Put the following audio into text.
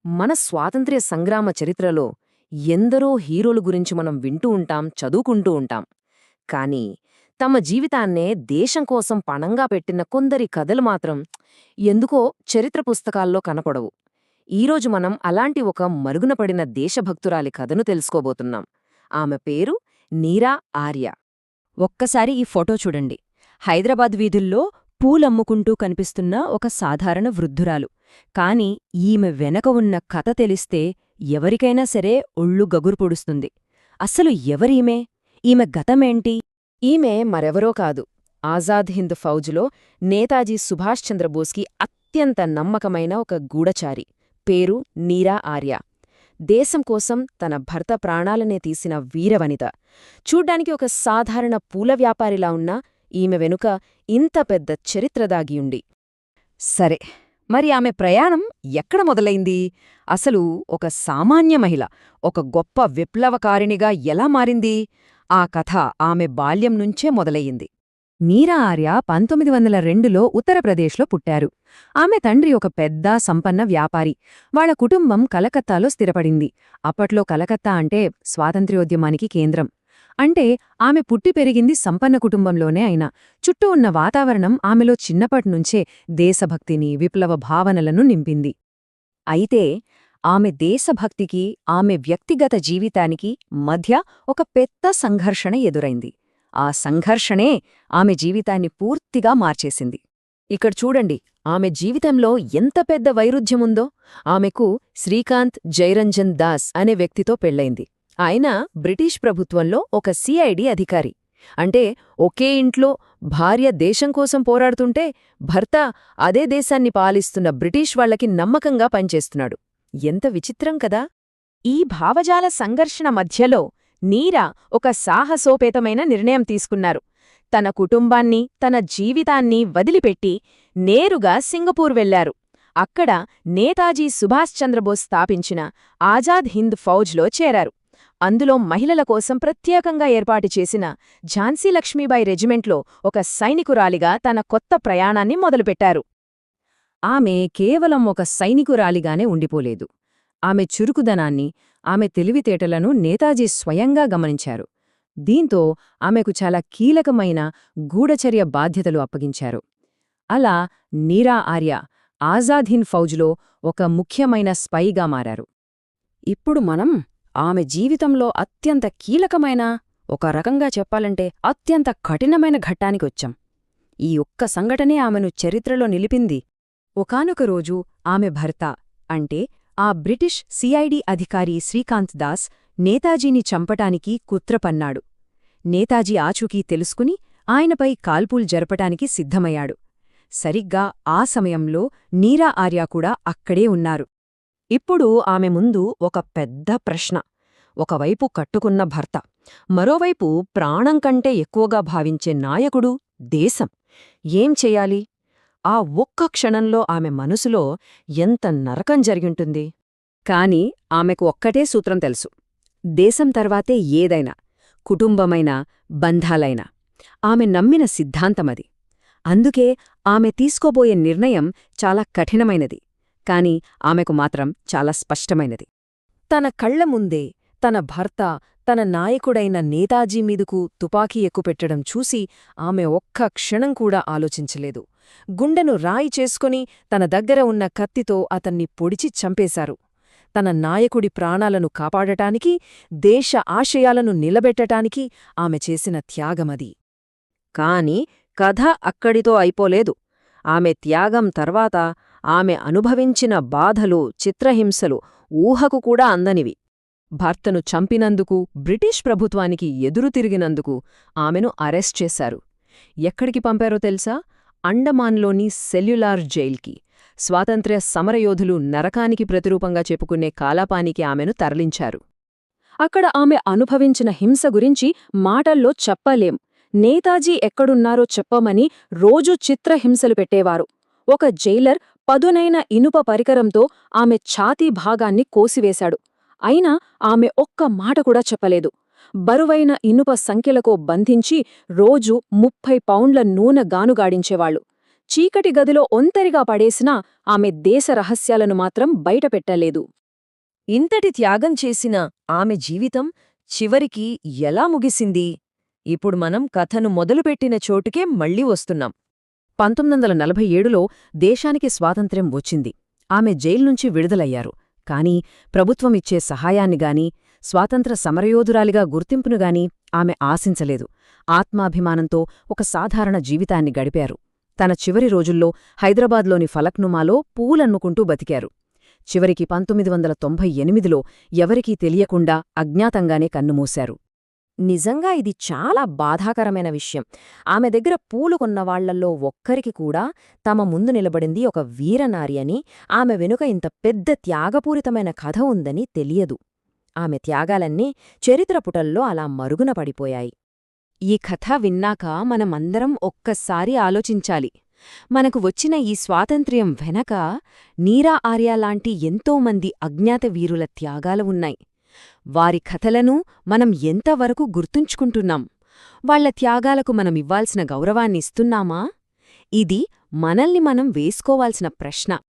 మన స్వాతంత్ర్య సంగ్రామ చరిత్రలో ఎందరో హీరోల గురించి మనం వింటూ ఉంటాం, చదువుకుంటూ ఉంటాం. కానీ తమ జీవితాన్నే దేశం కోసం పణంగా పెట్టిన కొందరి కథలు మాత్రం ఎందుకో చరిత్ర పుస్తకాల్లో కనపడవు. ఈరోజు మనం అలాంటి ఒక మరుగునపడిన దేశభక్తురాలి కథను తెలుసుకోబోతున్నాం. ఆమె పేరు నీరా ఆర్య. ఒక్కసారి ఈ ఫోటో చూడండి. హైదరాబాద్ వీధుల్లో పూలమ్ముకుంటూ కనిపిస్తున్న ఒక సాధారణ వృద్ధురాలు. కాని ఈమె వెనక ఉన్న కథ తెలిస్తే ఎవరికైనా సరే ఒళ్ళు గగురు పొడుస్తుంది. అస్సలు ఎవరీమె? ఈమె గతమేంటి? ఈమె మరెవరో కాదు, ఆజాద్ హింద్ ఫౌజ్లో నేతాజీ సుభాష్ చంద్రబోస్కి అత్యంత నమ్మకమైన ఒక గూఢచారి. పేరు నీరా ఆర్య. దేశం కోసం తన భర్త ప్రాణాలనే తీసిన వీరవనిత. చూడ్డానికి ఒక సాధారణ పూల వ్యాపారిలా ఉన్న ఈమె వెనుక ఇంత పెద్ద చరిత్ర దాగియుండి. సరే, మరి ఆమె ప్రయాణం ఎక్కడ మొదలైంది? అసలు ఒక సామాన్య మహిళ ఒక గొప్ప విప్లవకారిణిగా ఎలా మారింది? ఆ కథ ఆమె బాల్యం నుంచే మొదలయ్యింది. నీరా ఆర్య 1902లో ఉత్తరప్రదేశ్లో పుట్టారు. ఆమె తండ్రి ఒక పెద్ద సంపన్న వ్యాపారి. వాళ్ల కుటుంబం కలకత్తాలో స్థిరపడింది. అప్పట్లో కలకత్తా అంటే స్వాతంత్ర్యోద్యమానికి కేంద్రం. అంటే ఆమె పుట్టి పెరిగింది సంపన్న కుటుంబంలోనే అయినా చుట్టూ ఉన్న వాతావరణం ఆమెలో చిన్నప్పట్నుంచే దేశభక్తిని, విప్లవ భావనలను నింపింది. అయితే ఆమె దేశభక్తికి, ఆమె వ్యక్తిగత జీవితానికి మధ్య ఒక పెద్ద సంఘర్షణ ఎదురైంది. ఆ సంఘర్షణే ఆమె జీవితాన్ని పూర్తిగా మార్చేసింది. ఇక్కడ చూడండి, ఆమె జీవితంలో ఎంత పెద్ద వైరుధ్యముందో. ఆమెకు శ్రీకాంత్ జైరంజన్ దాస్ అనే వ్యక్తితో పెళ్లైంది. ఆయన బ్రిటిష్ ప్రభుత్వంలో ఒక సిఐడి అధికారి. అంటే ఒకే ఇంట్లో భార్య దేశం కోసం పోరాడుతుంటే భర్త అదే దేశాన్ని పాలిస్తున్న బ్రిటిష్ వాళ్లకి నమ్మకంగా పనిచేస్తున్నాడు. ఎంత విచిత్రం కదా! ఈ భావజాల సంఘర్షణ మధ్యలో నీరా ఒక సాహసోపేతమైన నిర్ణయం తీసుకున్నారు. తన కుటుంబాన్ని, తన జీవితాన్ని వదిలిపెట్టి నేరుగా సింగపూర్ వెళ్లారు. అక్కడ నేతాజీ సుభాష్ చంద్రబోస్ స్థాపించిన ఆజాద్ హింద్ ఫౌజ్లో చేరారు. అందులో మహిళల కోసం ప్రత్యేకంగా ఏర్పాటు చేసిన ఝాన్సీ లక్ష్మీబాయి రెజిమెంట్లో ఒక సైనికురాలిగా తన కొత్త ప్రయాణాన్ని మొదలుపెట్టారు. ఆమె కేవలం ఒక సైనికురాలిగానే ఉండిపోలేదు. ఆమె చురుకుదనాన్ని, ఆమె తెలివితేటలను నేతాజీ స్వయంగా గమనించారు. దీంతో ఆమెకు చాలా కీలకమైన గూఢచర్య బాధ్యతలు అప్పగించారు. అలా నీరా ఆర్య ఆజాద్ హింద్ ఫౌజ్లో ఒక ముఖ్యమైన స్పైగా మారారు. ఇప్పుడు మనం ఆమె జీవితంలో అత్యంత కీలకమైన, ఒక రకంగా చెప్పాలంటే అత్యంత కఠినమైన ఘట్టానికొచ్చాం. ఈ ఒక్క సంఘటనే ఆమెను చరిత్రలో నిలిపింది. ఒకానొక రోజు ఆమె భర్త, అంటే ఆ బ్రిటిష్ సిఐడి అధికారి శ్రీకాంత్ దాస్, నేతాజీని చంపటానికి కుట్ర పన్నాడు. నేతాజీ ఆచూకీ తెలుసుకుని ఆయనపై కాల్పులు జరపటానికి సిద్ధమయ్యాడు. సరిగ్గా ఆ సమయంలో నీరా ఆర్య కూడా అక్కడే ఉన్నారు. ఇప్పుడు ఆమె ముందు ఒక పెద్ద ప్రశ్న. ఒకవైపు కట్టుకున్న భర్త, మరోవైపు ప్రాణం కంటే ఎక్కువగా భావించే నాయకుడు, దేశం. ఏం చెయ్యాలి? ఆ ఒక్క క్షణంలో ఆమె మనసులో ఎంత నరకం జరిగింటుంది. కాని ఆమెకు ఒక్కటే సూత్రం తెలుసు: దేశం తర్వాతే ఏదైనా, కుటుంబమైనా, బంధాలైనా. ఆమె నమ్మిన సిద్ధాంతమది. అందుకే ఆమె తీసుకోబోయే నిర్ణయం చాలా కఠినమైనది, కాని ఆమెకు మాత్రం చాలా స్పష్టమైనది. తన కళ్ల ముందే తన భర్త, తన నాయకుడైన నేతాజీ మీదకు తుపాకీ ఎక్కుపెట్టడం చూసి ఆమె ఒక్క క్షణం కూడా ఆలోచించలేదు. గుండెను రాయి చేసుకుని తన దగ్గర ఉన్న కత్తితో అతన్ని పొడిచి చంపేశారు. తన నాయకుడి ప్రాణాలను కాపాడటానికి, దేశ ఆశయాలను నిలబెట్టటానికి ఆమె చేసిన త్యాగమది. కాని కథ అక్కడితో అయిపోలేదు. ఆమె త్యాగం తర్వాత ఆమె అనుభవించిన బాధలు, చిత్రహింసలు ఊహకు కూడా అందనివి. భర్తను చంపినందుకు, బ్రిటిష్ ప్రభుత్వానికి ఎదురుతిరిగినందుకు ఆమెను అరెస్ట్ చేశారు. ఎక్కడికి పంపారో తెలుసా? అండమాన్లోని సెల్యులార్ జైల్కి. స్వాతంత్ర్య సమరయోధులు నరకానికి ప్రతిరూపంగా చెప్పుకునే కాలాపానికి ఆమెను తరలించారు. అక్కడ ఆమె అనుభవించిన హింస గురించి మాటల్లో చెప్పలేం. నేతాజీ ఎక్కడున్నారో చెప్పమని రోజూ చిత్రహింసలు పెట్టేవారు. ఒక జైలర్ పదునైన ఇనుప పరికరంతో ఆమె ఛాతీ భాగాన్ని కోసివేశాడు. అయినా ఆమె ఒక్క మాట కూడా చెప్పలేదు. బరువైన ఇనుప సంకెలకో బంధించి రోజూ 30 పౌండ్ల నూనె గానుగాడించేవాళ్లు. చీకటి గదిలో ఒంటరిగా పడేసినా ఆమె దేశ రహస్యాలను మాత్రం బయటపెట్టలేదు. ఇంతటి త్యాగం చేసిన ఆమె జీవితం చివరికి ఎలా ముగిసింది? ఇప్పుడు మనం కథను మొదలుపెట్టిన చోటుకే మళ్ళీ వస్తున్నాం. 1947లో దేశానికి స్వాతంత్ర్యం వచ్చింది. ఆమె జైల్నుంచి విడుదలయ్యారు. కాని ప్రభుత్వమిచ్చే సహాయాన్నిగాని, స్వాతంత్ర సమరయోధురాలిగా గుర్తింపునుగాని ఆమె ఆశించలేదు. ఆత్మాభిమానంతో ఒక సాధారణ జీవితాన్ని గడిపారు. తన చివరి రోజుల్లో హైదరాబాద్లోని ఫలక్నుమాలో పూలన్నుకుంటూ బతికారు. చివరికి 1998లో ఎవరికీ తెలియకుండా అజ్ఞాతంగానే కన్నుమూశారు. నిజంగా ఇది చాలా బాధాకరమైన విషయం. ఆమె దగ్గర పూలు కొన్నవాళ్లల్లో ఒక్కరికి కూడా తమ ముందు నిలబడింది ఒక వీరనారి అని, ఆమె వెనుక ఇంత పెద్ద త్యాగపూరితమైన కథ ఉందని తెలియదు. ఆమె త్యాగాలన్నీ చరిత్ర పుటల్లో అలా మరుగున పడిపోయాయి. ఈ కథ విన్నాక మనమందరం ఒక్కసారి ఆలోచించాలి. మనకు వచ్చిన ఈ స్వాతంత్ర్యం వెనక నీరా ఆర్య లాంటి ఎంతోమంది అజ్ఞాత వీరుల త్యాగాలు ఉన్నాయి. వారి కథలను మనం ఎంతవరకు గుర్తుంచుకుంటున్నాం? వాళ్ల త్యాగాలకు మనమివ్వాల్సిన గౌరవాన్ని ఇస్తున్నామా? ఇది మనల్ని మనం వేసుకోవాల్సిన ప్రశ్న.